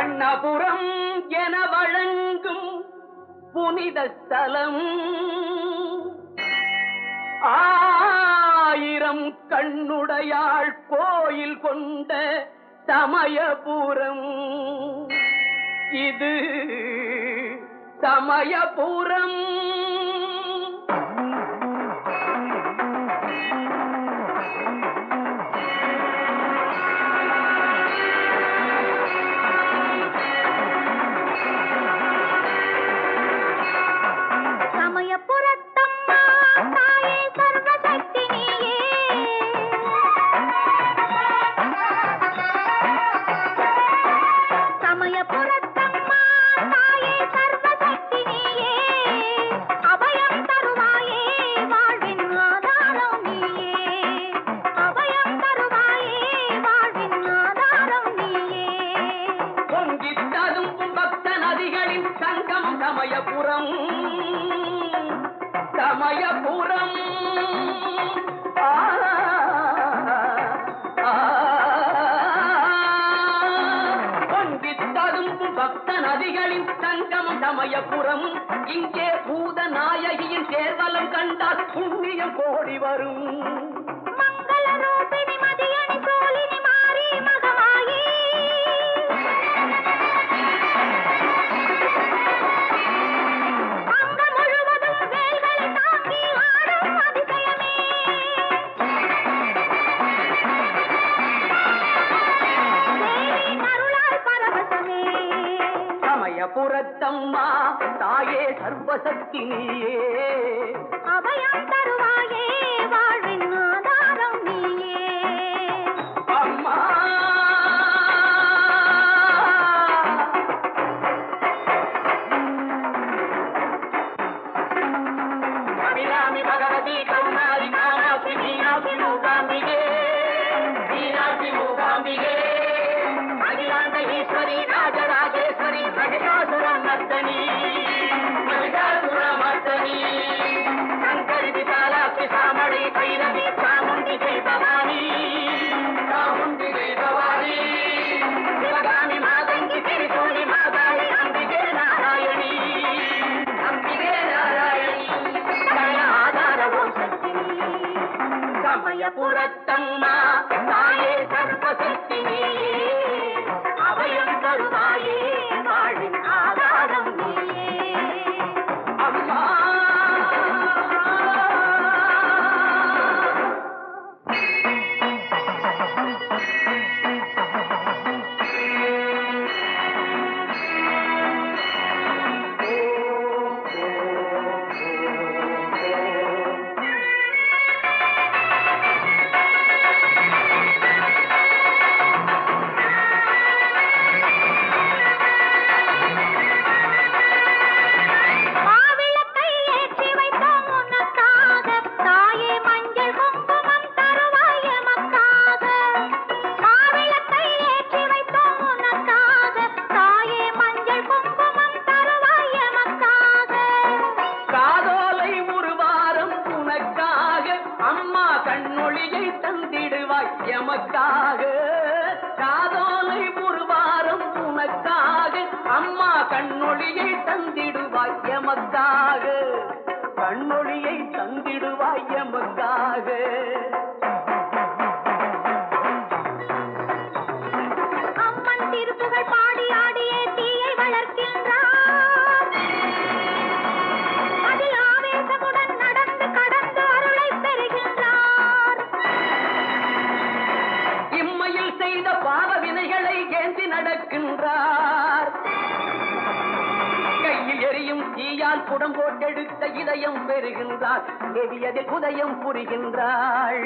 கண்ணபுரம் என வழங்கும் புனித ஸ்தலம் 1000 கண்ணுடையாள் கோயில் கொண்ட சமயபுரம். இது சமயபுரம். சமயபுரம் பொங்கித்ததும் பக்த நதிகளின் சங்கமம் சமயபுரம். இங்கே பூத நாயகியின் சேர்வலம் கண்டால் புண்ணியம் கோடி வரும். புறத்தம்மா தாயே சர்வசக்தி நீயே, அபயம் தருவாயே வாழ்வின் ஆதாரம் நீயே. அம்மா அபிராமி பகவதி கருணாரி காமாட்சி மீனாட்சி மூகாம்பிகே, மீனாட்சி மூகாம்பிகே, அகிலாண்ட ஈஸ்வரி ராஜராஜேஸ்வரி மகிஷாசுரமர்தனி, மகிஷாசுரமர்தனி, சங்கரி விசாலாட்சி சாமடி பைரவி சாமுண்டி ஜெய் பவானி, சாமுண்டி ஜெய் பவானி, சிவகாமி மாதங்கி திரிசூலி மாதாளி அம்பிகே நாராயணி, அம்பிகே நாராயணி, ஆதாரவோம் சக்தி. சமயபுரத்தம்மா தாயே சர்வசக்தி நீயே, அபயம் தருவாயே வாழ்வின் ஆதாரம் நீயே. அம்மா எமக்காக, காதோலை ஒரு வாரம் உனக்காக, அம்மா கண்ணொளியை தந்திடுவாய் எமக்காக, கண்ணொளியை தந்திடுவாய் எமக்காக. அம்மன் திருப்புகள் பாடி ஆடியே தீயை வளர்க்கின்றார், அதில் ஆவேசமுடன் நடந்து கடந்து அருளை பெறுகின்றார். இம்மையில் செய்த பாவ வினைகளை ஏந்தி நடக்கின்றார். கையில் எரியும் தீயால் புடம் போட்டெடுத்த இதயம் பெறுகின்றார். எதியதில் உதயம் புரிகின்றாள்.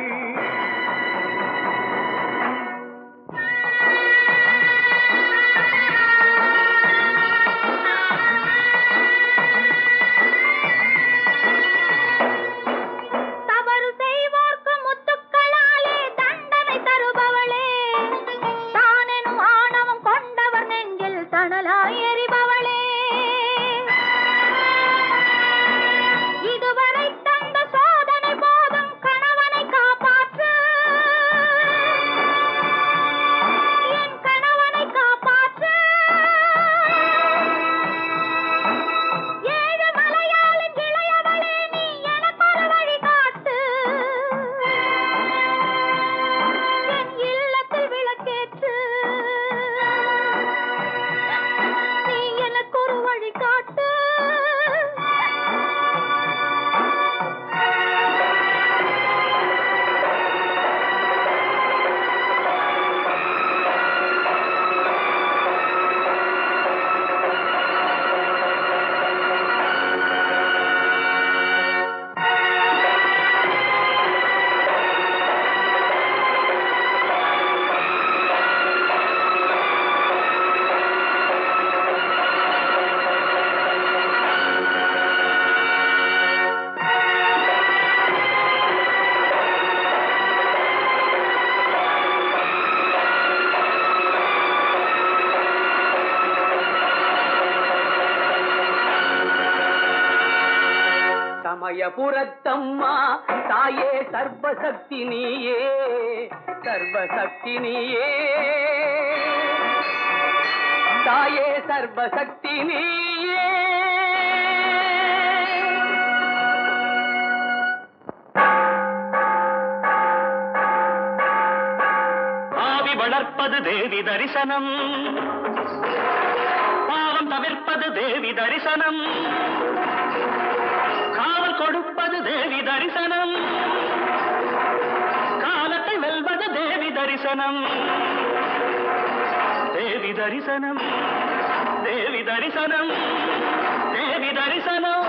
இதுவரை தந்த சோதனை போதும் கணவனை காப்பாற்று. சமயபுரத்தம்மா தாயே சர்வசக்தி நீயே, சர்வசக்தி நீயே, தாயே சர்வசக்தி நீயே. ஆவி வளர்ப்பது தேவி தரிசனம், பாவம் தவிர்ப்பது தேவி தரிசனம், காவல் கொடுப்பது தேவி தரிசனம், காலத்தை வெல்வது தேவி தரிசனம். தேவி தரிசனம், தேவி தரிசனம், தேவி தரிசனம்.